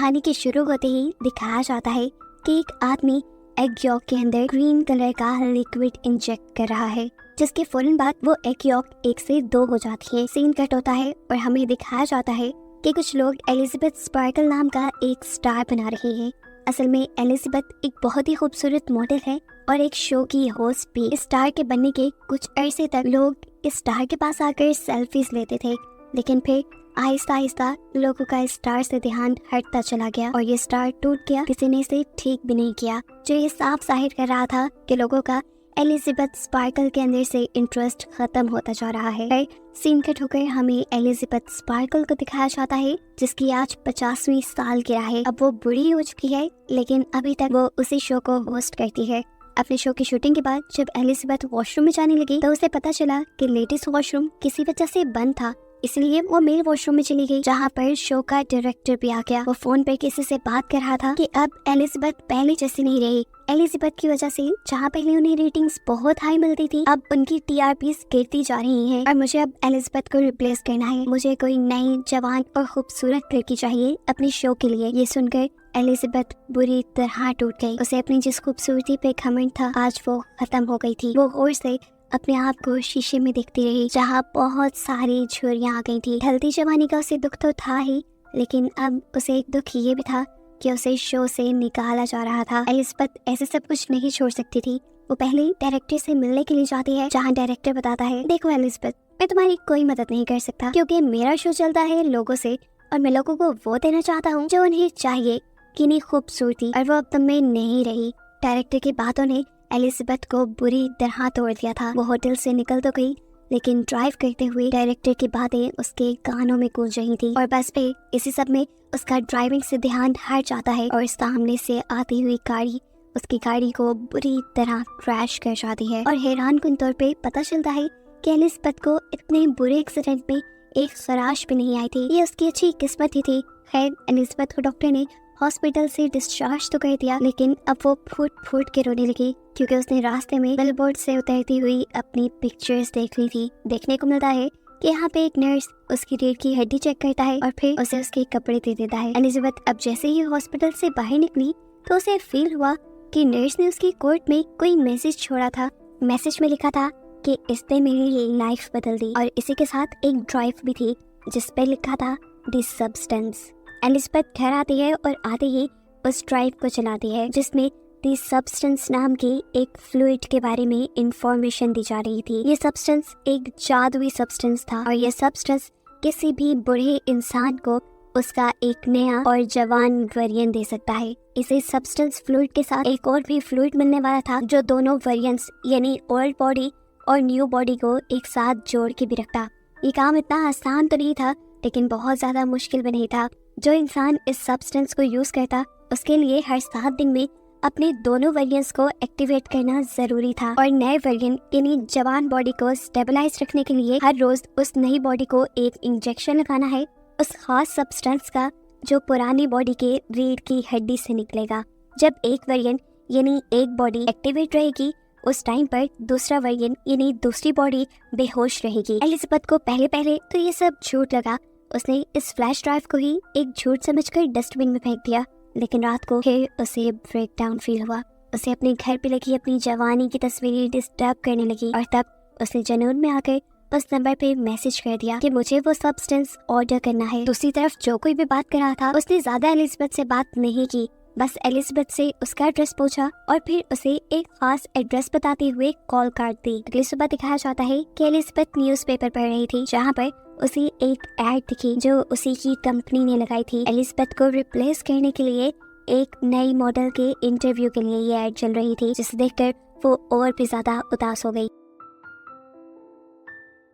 कहानी के शुरू होते ही दिखाया जाता है कि एक आदमी एग यॉक के अंदर ग्रीन कलर का लिक्विड इंजेक्ट कर रहा है, जिसके फौरन बाद वो एग यॉक 1 से 2 हो जाती है। सीन कट होता है और हमें दिखाया जाता है कि कुछ लोग एलिजाबेथ स्पार्कल नाम का एक स्टार बना रहे हैं। असल में एलिजाबेथ एक बहुत ही खूबसूरत मॉडल है और एक शो की होस्ट भी। इस स्टार के बनने के कुछ अरसे तक लोग इस स्टार के पास आकर सेल्फीज लेते थे, लेकिन फिर आहिस्ता आहिस्ता लोगों का इस स्टार से ध्यान हटता चला गया और ये स्टार टूट गया। किसी ने इसे ठीक भी नहीं किया, जो ये साफ जाहिर कर रहा था कि लोगों का एलिजाबेथ स्पार्कल के अंदर से इंटरेस्ट खत्म होता जा रहा है। सीन कट होकर हमें एलिजाबेथ स्पार्कल को दिखाया जाता है, जिसकी आज 50वीं साल गिरा है। अब वो बूढ़ी हो चुकी है, लेकिन अभी तक वो उसी शो को होस्ट करती है। अपने शो की शूटिंग के बाद जब एलिजाबेथ वॉशरूम में जाने लगी तो उसे पता चला कि लेडीज वॉशरूम किसी वजह से बंद था, इसलिए वो मेल वॉशरूम में चली गई, जहाँ पर शो का डायरेक्टर भी आ गया। वो फोन पर किसी से बात कर रहा था कि अब एलिजाबेथ पहले जैसी नहीं रही। एलिजाबेथ की वजह से जहाँ पहले उन्हें रेटिंग्स बहुत हाई मिलती थी, अब उनकी टीआरपीस गिरती जा रही हैं और मुझे अब एलिजाबेथ को रिप्लेस करना है। मुझे कोई नई जवान और खूबसूरत लड़की चाहिए अपने शो के लिए। ये सुनकर एलिजाबेथ बुरी तरह टूट गई। उसे अपनी जिस खूबसूरती पे घमंड था, आज वो खत्म हो गई थी। वो गौर से अपने आप को शीशे में देखती रही, जहाँ बहुत सारी झुर्रियाँ आ गई थी। ढलती जवानी का उसे दुख तो था ही, लेकिन अब उसे एक दुख ये भी था कि उसे शो से निकाला जा रहा था। एलिजाबेथ ऐसे सब कुछ नहीं छोड़ सकती थी। वो पहले डायरेक्टर से मिलने के लिए जाती है, जहाँ डायरेक्टर बताता है, देखो एलिजाबेथ, मैं तुम्हारी कोई मदद नहीं कर सकता क्योंकि मेरा शो चलता है लोगों से और मैं लोगों को वो देना चाहता हूँ जो उन्हें चाहिए, कितनी खूबसूरती, और वो अब तुम में नहीं रही। डायरेक्टर की बातों ने एलिजाबेथ को बुरी तरह तोड़ दिया था। वो होटल से निकल तो गई, लेकिन ड्राइव करते हुए डायरेक्टर की बातें उसके कानों में गूंज रही थी और बस पे इसी सब में उसका ड्राइविंग से ध्यान हट जाता है और सामने से आती हुई गाड़ी उसकी गाड़ी को बुरी तरह क्रैश कर जाती है। और हैरानकुन तौर पे पता चलता है कि एलिजाबेथ को इतने बुरे एक्सीडेंट में एक खराश भी नहीं आई थी। ये उसकी अच्छी किस्मत ही थी। खैर, एलिजाबेथ को डॉक्टर ने हॉस्पिटल से डिस्चार्ज तो कर दिया, लेकिन अब वो फूट फूट के रोने लगी क्योंकि उसने रास्ते में बिलबोर्ड से उतरती हुई अपनी पिक्चर्स देख ली थी। देखने को मिलता है कि यहाँ पे एक नर्स उसकी रीढ़ की हड्डी चेक करता है और फिर उसे उसके कपड़े दे देता है। एलिजाबेथ अब जैसे ही हॉस्पिटल से बाहर निकली तो उसे फील हुआ कि नर्स ने उसकी कोट में कोई मैसेज छोड़ा था। मैसेज में लिखा था कि इसने मेरी लाइफ बदल दी, और इसी के साथ एक ड्राइव भी थी जिस पे लिखा था दिस सब्सटेंस। एलिजाबेथ घर आती है और आते ही उस ड्राइव को चलाती है जिसमें दिस सब्सटेंस नाम की एक फ्लूइड के बारे में इंफॉर्मेशन दी जा रही थी। ये सब्सटेंस एक जादुई सब्सटेंस था और ये सब्सटेंस किसी भी बूढ़े इंसान को उसका एक नया और जवान वेरिएंट दे सकता है। इसे सब्सटेंस फ्लूइड के साथ एक और भी फ्लूइड मिलने वाला था जो दोनों वेरिएंट्स यानी ओल्ड बॉडी और न्यू बॉडी को एक साथ जोड़ के भी रखता। ये काम इतना आसान तो नहीं था, लेकिन बहुत ज्यादा मुश्किल भी नहीं था। जो इंसान इस सब्सटेंस को यूज करता उसके लिए हर 7 दिन में अपने दोनों वेरिएंट्स को एक्टिवेट करना जरूरी था और नए वेरिएंट यानी जवान बॉडी को स्टेबलाइज रखने के लिए हर रोज उस नई बॉडी को एक इंजेक्शन लगाना है उस खास सब्सटेंस का जो पुरानी बॉडी के रीढ़ की हड्डी से निकलेगा। जब एक वेरिएंट यानी एक बॉडी एक्टिवेट रहेगी, उस टाइम पर दूसरा वेरिएंट यानी दूसरी बॉडी बेहोश रहेगी। एलिजाबेथ को पहले पहले तो ये सब झूठ लगा। उसने इस फ्लैश ड्राइव को ही एक झूठ समझकर डस्टबिन में फेंक दिया, लेकिन रात को फिर उसे ब्रेक डाउन फील हुआ। उसे अपने घर पे लगी अपनी जवानी की तस्वीरें डिस्टर्ब करने लगी और तब उसने जुनून में आकर उस नंबर पे मैसेज कर दिया कि मुझे वो सब्सटेंस ऑर्डर करना है। दूसरी तरफ जो कोई भी बात कर रहा था उसने ज्यादा एलिजाबेथ से बात नहीं की, बस एलिजाबेथ से उसका एड्रेस पूछा और फिर उसे एक खास एड्रेस बताते हुए कॉल काट दी। अगली सुबह दिखाया जाता है कि एलिजाबेथ न्यूज़पेपर पढ़ रही थी, जहाँ पर उसे एक एड दिखी जो उसी की कंपनी ने लगाई थी। एलिजाबेथ को रिप्लेस करने के लिए एक नई मॉडल के इंटरव्यू के लिए ये एड चल रही थी, जिसे देखकर वो और भी ज्यादा उदास हो गई।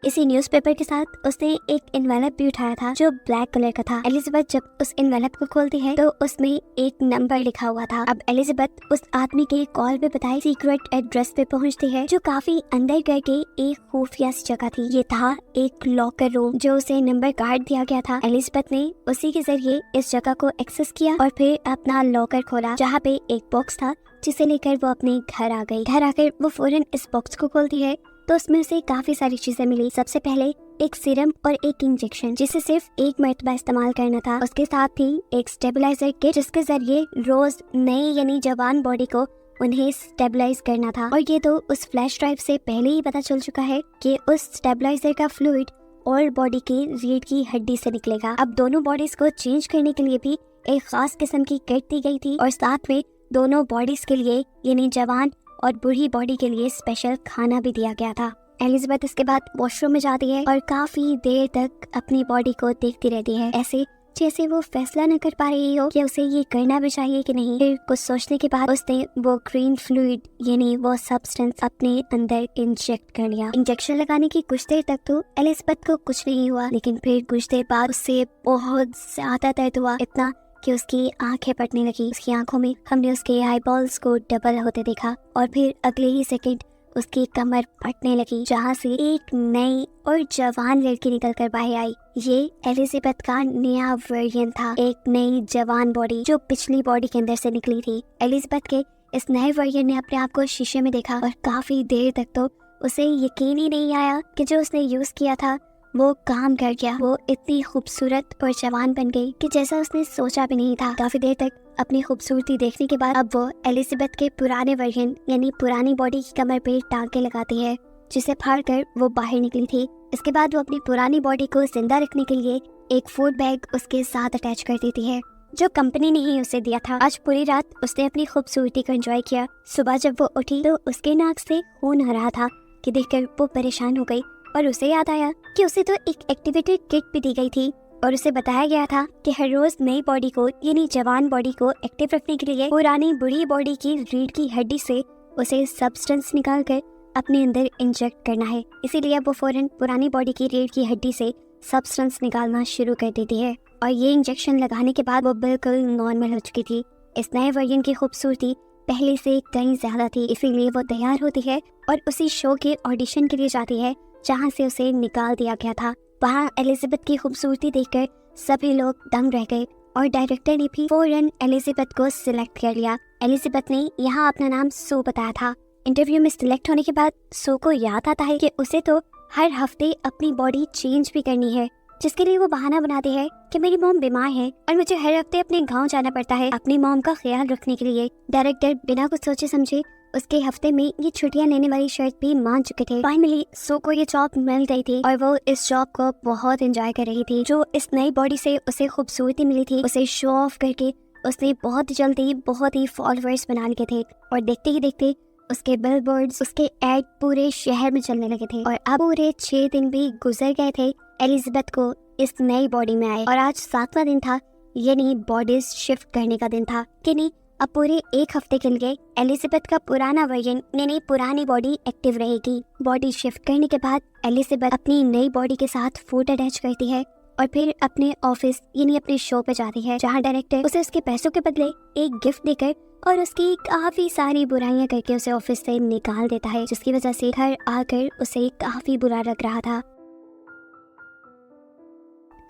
इसी न्यूज़पेपर के साथ उसने एक एनवेलप भी उठाया था जो ब्लैक कलर का था। एलिजाबेथ जब उस एनवेलप को खोलती है तो उसमें एक नंबर लिखा हुआ था। अब एलिजाबेथ उस आदमी के कॉल पे बताई सीक्रेट एड्रेस पे पहुंचती है जो काफी अंदर करके एक खुफिया सी जगह थी। ये था एक लॉकर रूम जो उसे नंबर कार्ड दिया गया था। एलिजाबेथ ने उसी के जरिए इस जगह को एक्सेस किया और फिर अपना लॉकर खोला, जहाँ पे एक बॉक्स था जिसे लेकर वो अपने घर आ गई। घर आकर वो फौरन इस बॉक्स को खोलती है तो उसमें उसे काफी सारी चीजें मिली। सबसे पहले एक सीरम और एक इंजेक्शन जिसे सिर्फ एक मरतबा इस्तेमाल करना था। उसके साथ ही एक स्टेबलाइजर किट जिसके जरिए रोज नई यानी जवान बॉडी को उन्हें स्टेबलाइज करना था। और ये तो उस फ्लैश ड्राइव से पहले ही पता चल चुका है कि उस स्टेबलाइजर का फ्लूइड और बॉडी की रीढ़ की हड्डी से निकलेगा। अब दोनों बॉडीज को चेंज करने के लिए भी एक खास किस्म की किट दी गई थी और साथ में दोनों बॉडीज के लिए यानी जवान और बूढ़ी बॉडी के लिए स्पेशल खाना भी दिया गया था। एलिजाबेथ इसके बाद वॉशरूम में जाती है और काफी देर तक अपनी बॉडी को देखती रहती है, ऐसे जैसे वो फैसला न कर पा रही हो कि उसे ये करना भी चाहिए कि नहीं। फिर कुछ सोचने के बाद उसने वो ग्रीन फ्लूइड यानी वो सब्सटेंस अपने अंदर इंजेक्ट कर लिया। इंजेक्शन लगाने की कुछ देर तक तो एलिजाबेथ को कुछ नहीं हुआ, लेकिन फिर कुछ देर बाद उससे बहुत ज्यादा दर्द हुआ, इतना कि उसकी आंखें फटने लगी। उसकी आंखों में हमने उसके आईबॉल्स को डबल होते देखा और फिर अगले ही सेकंड उसकी कमर फटने लगी, जहाँ से एक नई और जवान लड़की निकल कर बाहर आई। ये एलिजाबेथ का नया वर्जन था, एक नई जवान बॉडी जो पिछली बॉडी के अंदर से निकली थी। एलिजाबेथ के इस नए वर्जन ने अपने आप को शीशे में देखा और काफी देर तक तो उसे यकीन ही नहीं आया कि जो उसने यूज किया था वो काम कर गया। वो इतनी खूबसूरत और जवान बन गई कि जैसा उसने सोचा भी नहीं था। काफी देर तक अपनी खूबसूरती देखने के बाद अब वो एलिजाबेथ के पुराने वर्जन यानी पुरानी बॉडी की कमर पे टांके लगाती है, जिसे फाड़कर वो बाहर निकली थी। इसके बाद वो अपनी पुरानी बॉडी को जिंदा रखने के लिए एक फूड बैग उसके साथ अटैच कर देती है, जो कंपनी ने ही उसे दिया था। आज पूरी रात उसने अपनी खूबसूरती को एंजॉय किया। सुबह जब वो उठी तो उसके नाक से खून आ रहा था कि देखकर वो परेशान हो गई और उसे याद आया कि उसे तो एक एक्टिवेटेड किट भी दी गई थी और उसे बताया गया था कि हर रोज नई बॉडी को यानी जवान बॉडी को एक्टिव रखने के लिए पुरानी बूढ़ी बॉडी की रीढ़ की हड्डी से उसे सब्सटेंस निकाल कर अपने अंदर इंजेक्ट करना है। इसीलिए वो फौरन पुरानी बॉडी की रीढ़ की हड्डी से सब्सटेंस निकालना शुरू कर देती है और ये इंजेक्शन लगाने के बाद वो बिल्कुल नॉर्मल हो चुकी थी। इस नए वर्जन की खूबसूरती पहले से कहीं ज्यादा थी, इसीलिए वो तैयार होती है और उसी शो के ऑडिशन के लिए जाती है जहाँ से उसे निकाल दिया गया था। वहाँ एलिजाबेथ की खूबसूरती देखकर सभी लोग दंग रह गए और डायरेक्टर ने भी फौरन एलिजाबेथ को सिलेक्ट कर लिया। एलिजाबेथ ने यहाँ अपना नाम सू बताया था। इंटरव्यू में सिलेक्ट होने के बाद सू को याद आता है कि उसे तो हर हफ्ते अपनी बॉडी चेंज भी करनी है, जिसके लिए वो बहाना बनाती है कि मेरी मॉम बीमार है और मुझे हर हफ्ते अपने गांव जाना पड़ता है अपनी मॉम का ख्याल रखने के लिए। डायरेक्टर बिना कुछ सोचे समझे उसके हफ्ते में ये छुट्टियां लेने वाली शर्त भी मान चुके थे। फाइनली सू को ये जॉब मिल गई थी और वो इस जॉब को बहुत एंजॉय कर रही थी। जो इस नई बॉडी से उसे खूबसूरती मिली थी, उसे शो ऑफ करके उसने बहुत जल्दी बहुत ही फॉलोअर्स बना लिए थे और देखते ही देखते उसके बिलबोर्ड्स, उसके एड पूरे शहर में चलने लगे थे। और अब पूरे 6 दिन भी गुजर गए थे एलिजाबेथ को इस नई बॉडी में आए और आज 7वां दिन था, यानी बॉडीज शिफ्ट करने का दिन था कि नहीं। अब पूरे 1 हफ्ते के लिए एलिजाबेथ का पुराना वर्जन यानी पुरानी बॉडी एक्टिव रहेगी। बॉडी शिफ्ट करने के बाद एलिजाबेथ अपनी नई बॉडी के साथ फूड अटैच करती है और फिर अपने ऑफिस यानी अपने शो पे जाती है, जहाँ डायरेक्टर उसे उसके पैसों के बदले एक गिफ्ट देकर और उसकी काफी सारी बुराइयां करके उसे ऑफिस से निकाल देता है, जिसकी वजह से घर आकर उसे काफी बुरा लग रहा था।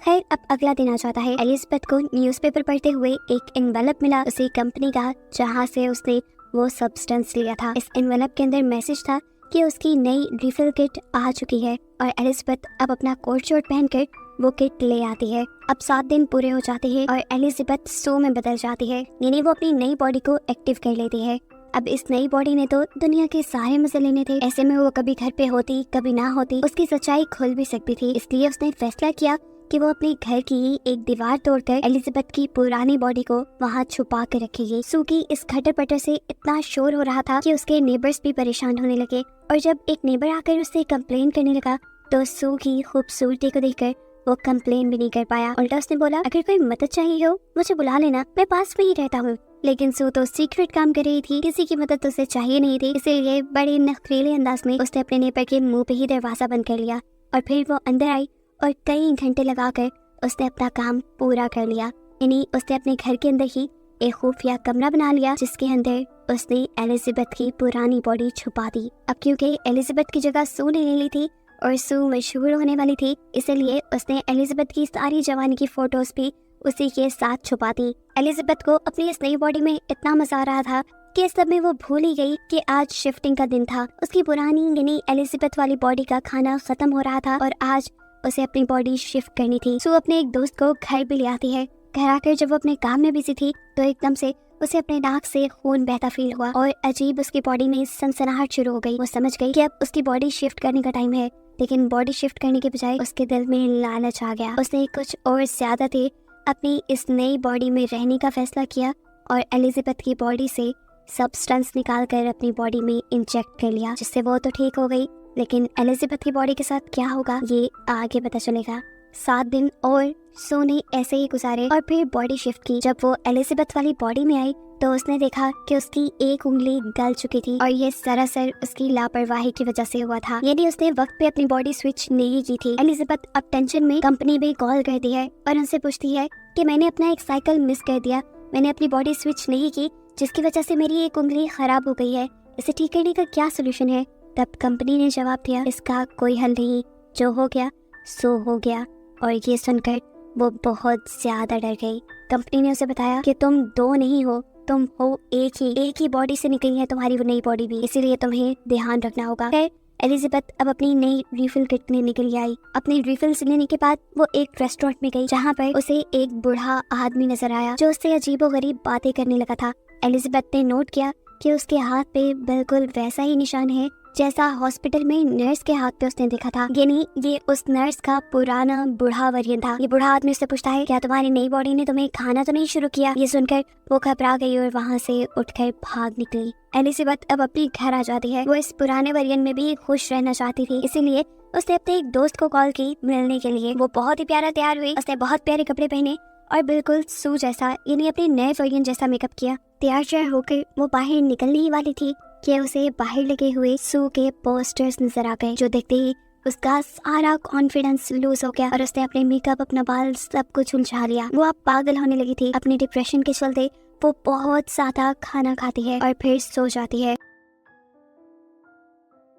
खैर अब अगला दिन आ जाता है। एलिजाबेथ को न्यूज़पेपर पढ़ते हुए एक एनवेलप मिला उसी कंपनी का, जहाँ से उसने वो सब्सटेंस लिया था। इस एनवेलप के अंदर मैसेज था कि उसकी नई रिफिल किट आ चुकी है और एलिजाबेथ अब अपना कोट शर्ट पहनकर वो किट ले आती है। अब 7 दिन पूरे हो जाते हैं और एलिजाबेथ सू में बदल जाती है, यानी वो अपनी नई बॉडी को एक्टिव कर लेती है। अब इस नई बॉडी ने तो दुनिया के सारे मजे लेने थे, ऐसे में वो कभी घर पे होती कभी ना होती, उसकी सच्चाई खुल भी सकती थी। इसलिए उसने फैसला किया कि वो अपने घर की ही एक दीवार तोड़कर एलिजाबेथ की पुरानी बॉडी को वहाँ छुपा कर रखेगी। सू की इस खटर पटर से इतना शोर हो रहा था कि उसके नेबर्स भी परेशान होने लगे और जब एक नेबर आकर उससे कंप्लेन करने लगा तो सू की खूबसूरती को देखकर वो कंप्लेन भी नहीं कर पाया। उल्टा उसने बोला, अगर कोई मदद चाहिए हो मुझे बुला लेना, मैं पास में ही रहता हूँ। लेकिन सू तो सीक्रेट काम कर रही थी, किसी की मदद उसे चाहिए नहीं थी, इसीलिए बड़े नखरीले अंदाज में उसने अपने नेबर के मुंह पे ही दरवाजा बंद कर लिया और फिर वो अंदर आई और कई घंटे लगाकर उसने अपना काम पूरा कर लिया। यानी उसने अपने घर के अंदर ही एक खुफिया कमरा बना लिया जिसके अंदर उसने एलिजाबेथ की पुरानी बॉडी छुपा दी। अब क्योंकि एलिजाबेथ की जगह सू ने ले ली थी और सू मशहूर होने वाली थी, इसलिए उसने एलिजाबेथ की सारी जवानी की फोटोज भी उसी के साथ छुपा दी। एलिजाबेथ को अपनी इस नई बॉडी में इतना मजा आ रहा था कि इस सब में वो भूल ही गई कि आज शिफ्टिंग का दिन था। उसकी पुरानी यानी एलिजाबेथ वाली बॉडी का खाना खत्म हो रहा था और आज उसे अपनी बॉडी शिफ्ट करनी थी। सू अपने एक दोस्त को घर भी ले आती है। घर आकर जब वो अपने काम में बिजी थी तो एकदम से उसे अपने नाक से खून बहता फील हुआ और अजीब उसकी बॉडी में सनसनाहट शुरू हो गई। वो समझ गई कि अब उसकी बॉडी शिफ्ट करने का टाइम है, लेकिन बॉडी शिफ्ट करने के बजाय उसके दिल में लालच आ गया। उसने कुछ और ज्यादा देर अपनी इस नई बॉडी में रहने का फैसला किया और एलिजाबेथ की बॉडी से सब्सटेंस निकालकर अपनी बॉडी में इंजेक्ट कर लिया, जिससे वो तो ठीक हो गई, लेकिन एलिजाबेथ की बॉडी के साथ क्या होगा ये आगे पता चलेगा। 7 दिन और सू ने ऐसे ही गुजारे और फिर बॉडी शिफ्ट की। जब वो एलिजाबेथ वाली बॉडी में आई तो उसने देखा कि उसकी एक उंगली गल चुकी थी और ये सरासर उसकी लापरवाही की वजह से हुआ था, यानी उसने वक्त पे अपनी बॉडी स्विच नहीं की थी। एलिजाबेथ अब टेंशन में कंपनी में कॉल करती है और उनसे पूछती है कि मैंने अपना एक साइकिल मिस कर दिया, मैंने अपनी बॉडी स्विच नहीं की जिसकी वजह से मेरी एक उंगली खराब हो गई है, इसे ठीक करने का क्या सोल्यूशन है। तब कंपनी ने जवाब दिया, इसका कोई हल नहीं, जो हो गया सो हो गया। और ये सुनकर वो बहुत ज्यादा डर गई। कंपनी ने उसे बताया कि तुम 2 नहीं हो, तुम हो एक ही बॉडी से निकली है तुम्हारी वो नई बॉडी भी, इसीलिए तुम्हें ध्यान रखना होगा। फिर एलिजाबेथ अब अपनी नई रिफिल किट लेने के लिए आई। अपनी रिफिल लेने के बाद वो एक रेस्टोरेंट में गई जहाँ पर उसे एक बूढ़ा आदमी नजर आया जो उससे अजीबोगरीब बातें करने लगा था। एलिजाबेथ ने नोट किया कि उसके हाथ पे बिल्कुल वैसा ही निशान है जैसा हॉस्पिटल में नर्स के हाथ पे उसने देखा था, यानी ये उस नर्स का पुराना बूढ़ा वर्जन था। ये बूढ़ा आदमी उससे पूछता है, क्या तुम्हारी नई बॉडी ने तुम्हें खाना तो नहीं शुरू किया। ये सुनकर वो घबरा गई और वहाँ से उठकर भाग निकली। एलिजाबेथ अब अपनी घर आ जाती है। वो इस पुराने वर्जन में भी खुश रहना चाहती थी, इसीलिए उसने अपने एक दोस्त को कॉल की मिलने के लिए। वो बहुत ही प्यारा तैयार हुई, उसने बहुत प्यारे कपड़े पहने और बिल्कुल सू जैसा यानी अपने नए वर्जन जैसा मेकअप किया। तैयार होकर वो बाहर निकलने ही वाली थी कि उसे बाहर लगे हुए सू के पोस्टर्स नजर आ गए, जो देखते ही उसका सारा कॉन्फिडेंस लूज हो गया और उसने अपने मेकअप, अपना बाल, सब कुछ उलझा लिया। वो अब पागल होने लगी थी। अपने डिप्रेशन के चलते वो बहुत ज्यादा खाना खाती है और फिर सो जाती है।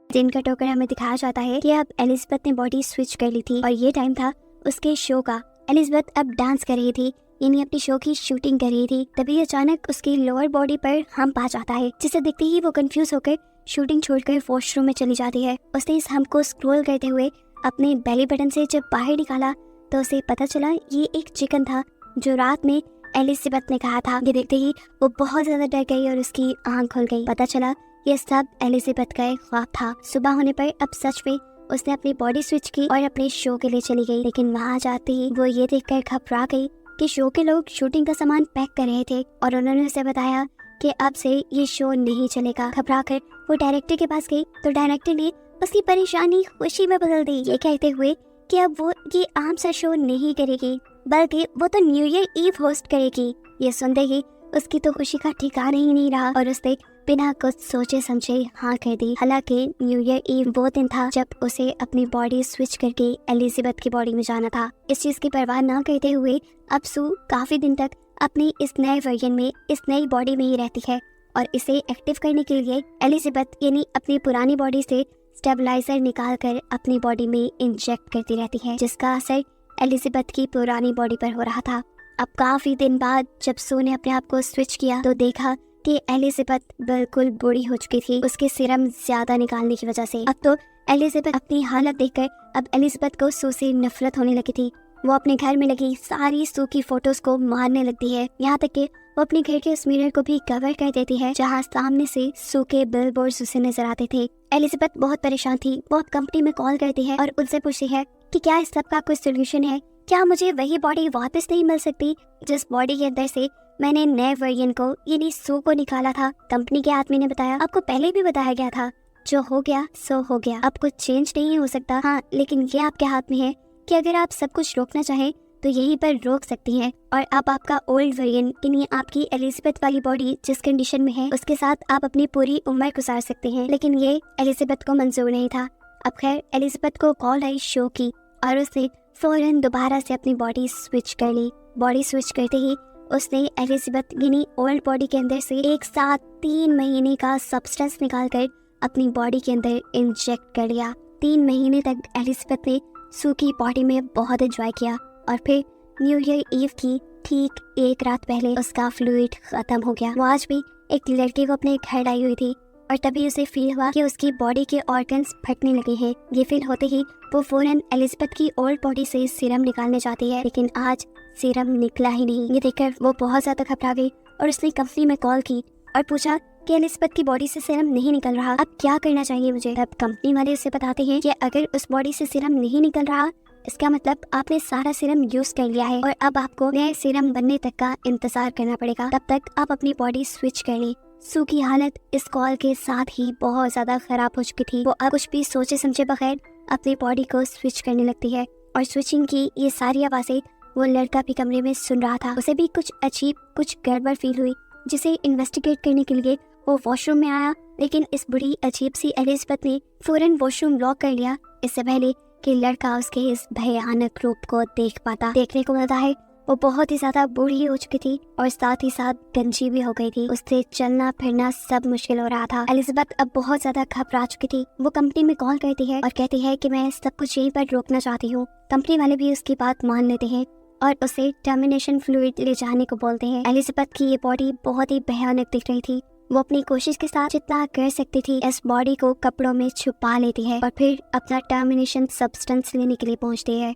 दिन का टोकर हमें दिखाया जाता है कि अब एलिजाबेथ ने बॉडी स्विच कर ली थी और ये टाइम था उसके शो का। एलिजाबेथ अब डांस कर रही थी, यानी अपनी शो की शूटिंग कर रही थी। तभी अचानक उसकी लोअर बॉडी पर हम्प आ जाता है, जिसे देखते ही वो कंफ्यूज होकर शूटिंग छोड़कर वॉशरूम में चली जाती है। उसने इस हम्प को स्क्रॉल करते हुए अपने बेली बटन से जब बाहर निकाला तो उसे पता चला ये एक चिकन था जो रात में एलिजाबेथ ने कहा था। ये देखते ही वो बहुत ज्यादा डर गई और उसकी आंख खुल गई। पता चला ये सब एलिजाबेथ का एक ख्वाब था। सुबह होने पर अब सच में उसने अपनी बॉडी स्विच की और अपने शो के लिए चली गई, लेकिन वहाँ जाते ही वो ये देखकर घबरा गई कि शो के लोग शूटिंग का सामान पैक कर रहे थे और उन्होंने उसे बताया कि अब से ये शो नहीं चलेगा। घबरा कर वो डायरेक्टर के पास गई तो डायरेक्टर ने उसकी परेशानी खुशी में बदल दी, ये कहते हुए कि अब वो ये आम सा शो नहीं करेगी बल्कि वो तो न्यू ईयर ईव होस्ट करेगी। ये सुनते ही उसकी तो खुशी का ठिकाना ही नहीं रहा और उसने बिना कुछ सोचे समझे हाँ कर दी। हालांकि न्यू ईयर ईव वो दिन था जब उसे अपनी बॉडी स्विच करके एलिजाबेथ की बॉडी में जाना था। इस चीज की परवाह न करते हुए अब सू काफी दिन तक अपनी इस नए वर्जन में, इस नई बॉडी में ही रहती है और इसे एक्टिव करने के लिए एलिजाबेथ यानी अपनी पुरानी बॉडी से स्टेबलाइजर निकालकर अपनी बॉडी में इंजेक्ट करती रहती है, जिसका असर एलिजाबेथ की पुरानी बॉडी पर हो रहा था। अब काफी दिन बाद जब सू ने अपने आप को स्विच किया तो देखा कि एलिजाबेथ बिल्कुल बूढ़ी हो चुकी थी, उसके सीरम ज्यादा निकालने की वजह से। अब तो एलिजाबेथ अपनी हालत देखकर अब एलिजाबेथ को सू से नफरत होने लगी थी। वो अपने घर में लगी सारी सू की फोटोज को मारने लगती है, यहाँ तक कि वो अपने घर के उस मिरर को भी कवर कर देती है जहाँ सामने से सू के बिलबोर्ड्स उसे नजर आते थे। एलिजाबेथ बहुत परेशान थी। वो अब कंपनी में कॉल करती है और उनसे पूछती है कि क्या इस सब का कोई सोल्यूशन है, क्या मुझे वही बॉडी वापस नहीं मिल सकती जिस बॉडी के अंदर से मैंने नए वर्जन को यानी सू को निकाला था। कंपनी के आदमी ने बताया, आपको पहले भी बताया गया था, जो हो गया सो हो गया, अब कुछ चेंज नहीं हो सकता। हाँ, लेकिन ये आपके हाथ में है कि अगर आप सब कुछ रोकना चाहें तो यहीं पर रोक सकती हैं और अब आपका ओल्ड वर्जन यानी आपकी एलिजाबेथ वाली बॉडी जिस कंडीशन में है उसके साथ आप अपनी पूरी उम्र गुजार सकते हैं। लेकिन ये एलिजाबेथ को मंजूर नहीं था। अब खैर एलिजाबेथ को कॉल आई शो की और उसने फौरन दोबारा से अपनी बॉडी स्विच कर ली। बॉडी स्विच करते ही उसने एलिजाबेथ यानी ओल्ड बॉडी के अंदर से एक साथ 3 महीने का सब्सटेंस निकालकर अपनी बॉडी के अंदर इंजेक्ट कर लिया। 3 महीने तक एलिजाबेथ ने सू की बॉडी में बहुत एंजॉय किया और फिर न्यू ईयर ईव की ठीक एक रात पहले उसका फ्लूइड खत्म हो गया। वो आज भी एक लड़की को अपने घर लाई हुई थी और तभी उसे फील हुआ कि उसकी बॉडी के ऑर्गन्स फटने लगे हैं। ये फील होते ही वो फौरन एलिजाबेथ की ओल्ड बॉडी से सीरम निकालने जाती है, लेकिन आज सीरम निकला ही नहीं। ये देखकर वो बहुत ज्यादा घबरा गई और उसने कंपनी में कॉल की और पूछा कि एलिजाबेथ की बॉडी से सीरम नहीं निकल रहा, अब क्या करना चाहिए मुझे। तब कंपनी वाले उसे बताते हैं कि अगर उस बॉडी से सीरम नहीं निकल रहा, इसका मतलब आपने सारा सीरम यूज कर लिया है और अब आपको नए सीरम बनने तक का इंतजार करना पड़ेगा। तब तक आप अपनी बॉडी स्विच कर लें। सू की हालत इस कॉल के साथ ही बहुत ज्यादा खराब हो चुकी थी। वो अब कुछ भी सोचे समझे बगैर अपनी बॉडी को स्विच करने लगती है और स्विचिंग की ये सारी आवाजें वो लड़का भी कमरे में सुन रहा था। उसे भी कुछ अजीब, कुछ गड़बड़ फील हुई, जिसे इन्वेस्टिगेट करने के लिए वो वॉशरूम में आया, लेकिन इस बुरी अजीब सी एलिजाबेथ ने फौरन वॉशरूम लॉक कर लिया, इससे पहले कि लड़का उसके इस भयानक रूप को देख पाता। देखने को मिलता है वो बहुत ही ज्यादा बूढ़ी हो चुकी थी और साथ ही साथ गंजी भी हो गई थी। उससे चलना फिरना सब मुश्किल हो रहा था। एलिजाबेथ अब बहुत ज्यादा घबरा चुकी थी। वो कंपनी में कॉल करती है और कहती है कि मैं सब कुछ यहीं पर रोकना चाहती हूँ। कंपनी वाले भी उसकी बात मान लेते हैं और उसे टर्मिनेशन फ्लूइड ले जाने को बोलते हैं। एलिजाबेथ की ये बॉडी बहुत ही भयानक दिख रही थी। वो अपनी कोशिश के साथ जितना कर सकती थी इस बॉडी को कपड़ों में छुपा लेती है और फिर अपना टर्मिनेशन सब्सटेंस लेने के लिए पहुंचती है।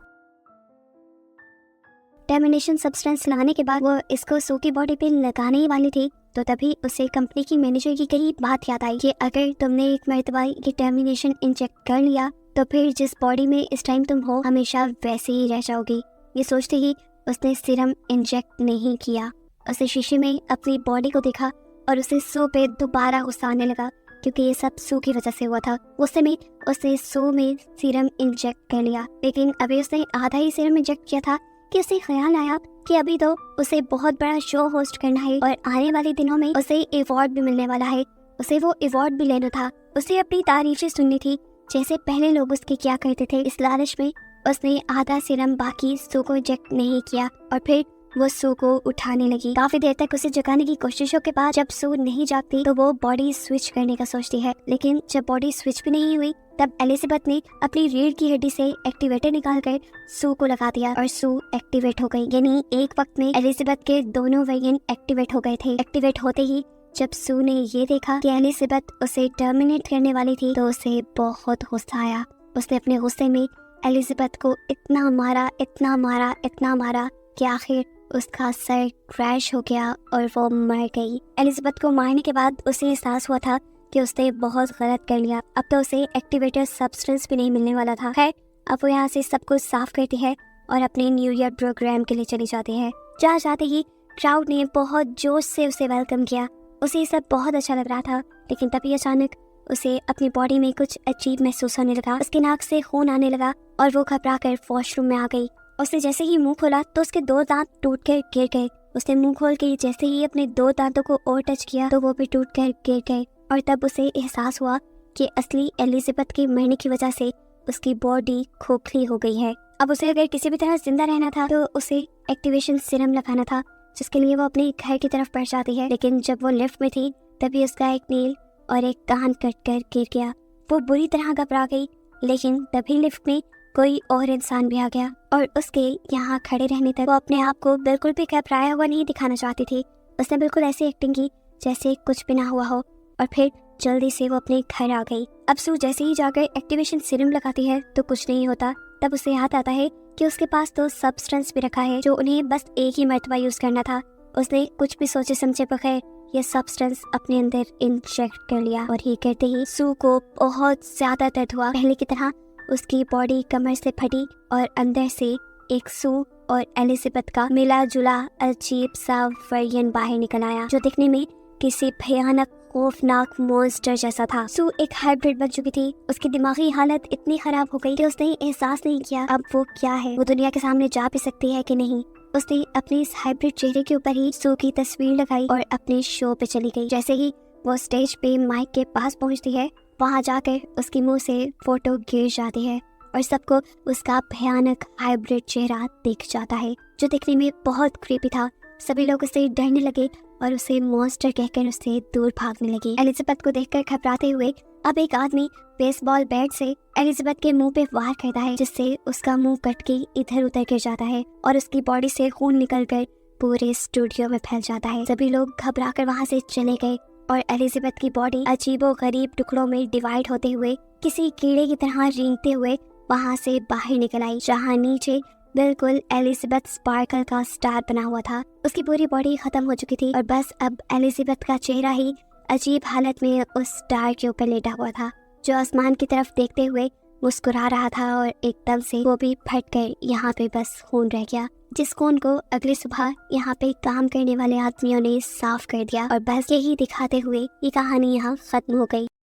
टर्मिनेशन सब्सटेंस लाने के बाद वो इसको सू की बॉडी पे लगाने ही वाली थी, तो तभी उसे कंपनी की मैनेजर की कही बात याद आई कि अगर तुमने एक मर्तबा ये टर्मिनेशन इंजेक्ट कर लिया तो फिर जिस बॉडी में इस टाइम तुम हो हमेशा वैसे ही रह जाओगी। ये सोचते ही उसने सीरम इंजेक्ट नहीं किया। उसे शीशे में अपनी बॉडी को देखा और उसे सू पे दोबारा गुस्सा आने लगा, क्योंकि ये सब सू की वजह से हुआ था। उस समय उसने सू में सीरम इंजेक्ट कर लिया, लेकिन अभी उसने आधा ही सीरम इंजेक्ट किया था कि उसे ख्याल आया कि अभी तो उसे बहुत बड़ा शो होस्ट करना है और आने वाले दिनों में उसे अवार्ड भी मिलने वाला है। उसे वो अवार्ड भी लेना था। उसे अपनी तारीफें सुननी थी जैसे पहले लोग उसके क्या करते थे। इस लालच में उसने आधा सीरम बाकी सू को इंजेक्ट नहीं किया और फिर वो सू को उठाने लगी। काफी देर तक उसे जगाने की कोशिशों के बाद जब सू नहीं जागती तो वो बॉडी स्विच करने का सोचती है, लेकिन जब बॉडी स्विच भी नहीं हुई तब एलिजाबेथ ने अपनी रीढ़ की हड्डी से एक्टिवेटर निकालकर सू को लगा दिया और सू एक्टिवेट हो गई। यानी एक वक्त में एलिजाबेथ के दोनों वेगन एक्टिवेट हो गए थे। एक्टिवेट होते ही जब सू ने ये देखा कि एलिजाबेथ उसे टर्मिनेट करने वाली थी तो उसे बहुत गुस्सा आया। उसने अपने गुस्से में एलिजाबेथ को इतना मारा, इतना मारा, इतना मारा कि आखिर उसका सर क्रैश हो गया और वो मर गई। एलिजाबेथ को मारने के बाद उसे एहसास हुआ था कि उसने बहुत गलत कर लिया। अब तो उसे एक्टिवेटर सब्सटेंस भी नहीं मिलने वाला था। खैर, अब वो यहाँ से सब कुछ साफ करती है और अपने न्यू ईयर प्रोग्राम के लिए चली जाती है। जहाँ जाते ही क्राउड ने बहुत जोश से उसे वेलकम किया। उसे ये सब बहुत अच्छा लग रहा था, लेकिन तभी अचानक उसे अपनी बॉडी में कुछ अजीब महसूस होने लगा। उसके नाक से खून आने लगा और वो घबरा कर वॉशरूम में आ गई। उसने जैसे ही मुंह खोला तो उसके 2 दांत टूट कर गिर गए। उसने मुंह खोल के जैसे ही अपने 2 दांतों को और टच किया तो वो भी टूट कर गिर गए और तब उसे एहसास हुआ कि असली एलिजाबेथ के मरने की वजह से उसकी बॉडी खोखली हो गई है। अब उसे अगर किसी भी तरह जिंदा रहना था तो उसे एक्टिवेशन सीरम लगाना था, जिसके लिए वो अपने घर की तरफ बढ़ जाती है। लेकिन जब वो लिफ्ट में थी तभी उसका एक नील और एक कान कट कर गिर गया। वो बुरी तरह घबरा गई, लेकिन तभी लिफ्ट में कोई और इंसान भी आ गया और उसके यहाँ खड़े रहने तक वो अपने आप को बिल्कुल भी घबराया हुआ नहीं दिखाना चाहती थी। उसने बिल्कुल ऐसी एक्टिंग की जैसे कुछ भी ना हुआ हो और फिर जल्दी से वो अपने घर आ गई। अब सू जैसे ही जाकर एक्टिवेशन सीरम लगाती है तो कुछ नहीं होता। तब उसे याद आता है कि उसके पास तो सब्सटेंस भी रखा है जो उन्हें बस एक ही मर्तबा यूज करना था। उसने कुछ भी सोचे समझे बगैर ये सब्सटेंस अपने अंदर इंजेक्ट कर लिया और ये करते ही सू को बहुत ज्यादा दर्द हुआ। पहले की तरह उसकी बॉडी कमर से फटी और अंदर से एक सू और एलिजाबेथ का मिला जुला अजीब सा वर्जन बाहर निकल आया, जो दिखने में किसी भयानक खौफनाक मॉन्स्टर जैसा था। सू एक हाइब्रिड बन चुकी थी। उसकी दिमागी हालत इतनी खराब हो गई कि उसने एहसास नहीं किया अब वो क्या है, वो दुनिया के सामने जा भी सकती है कि नहीं। उसने अपने इस हाइब्रिड चेहरे के ऊपर ही सू की तस्वीर लगाई और अपने शो पे चली गई। जैसे ही वो स्टेज पे माइक के पास पहुंचती है, वहां जाकर उसके मुंह से फोटो गिर जाती है और सबको उसका भयानक हाइब्रिड चेहरा दिख जाता है, जो दिखने में बहुत क्रीपी था। सभी लोग उससे डरने लगे और उसे मॉन्स्टर कहकर उससे दूर भागने लगी। एलिजाबेथ को देखकर घबराते हुए अब एक आदमी बेसबॉल बैट से एलिजाबेथ के मुंह पे वार करता है, जिससे उसका मुंह कट के इधर उधर गिर जाता है और उसकी बॉडी से खून निकलकर पूरे स्टूडियो में फैल जाता है। सभी लोग घबराकर वहां से चले गए और एलिजाबेथ की बॉडी अजीबोगरीब टुकड़ों में डिवाइड होते हुए किसी कीड़े की तरह रेंगते हुए वहां से बाहर निकल आई, जहां नीचे बिल्कुल एलिजाबेथ स्पार्कल का स्टार बना हुआ था। उसकी पूरी बॉडी खत्म हो चुकी थी और बस अब एलिजाबेथ का चेहरा ही अजीब हालत में उस स्टार के ऊपर लेटा हुआ था, जो आसमान की तरफ देखते हुए मुस्कुरा रहा था। और एकदम से वो भी फट कर यहाँ पे बस खून रह गया, जिस खून को अगली सुबह यहाँ पे काम करने वाले आदमियों ने साफ कर दिया। और बस यही दिखाते हुए ये कहानी यहाँ खत्म हो गई।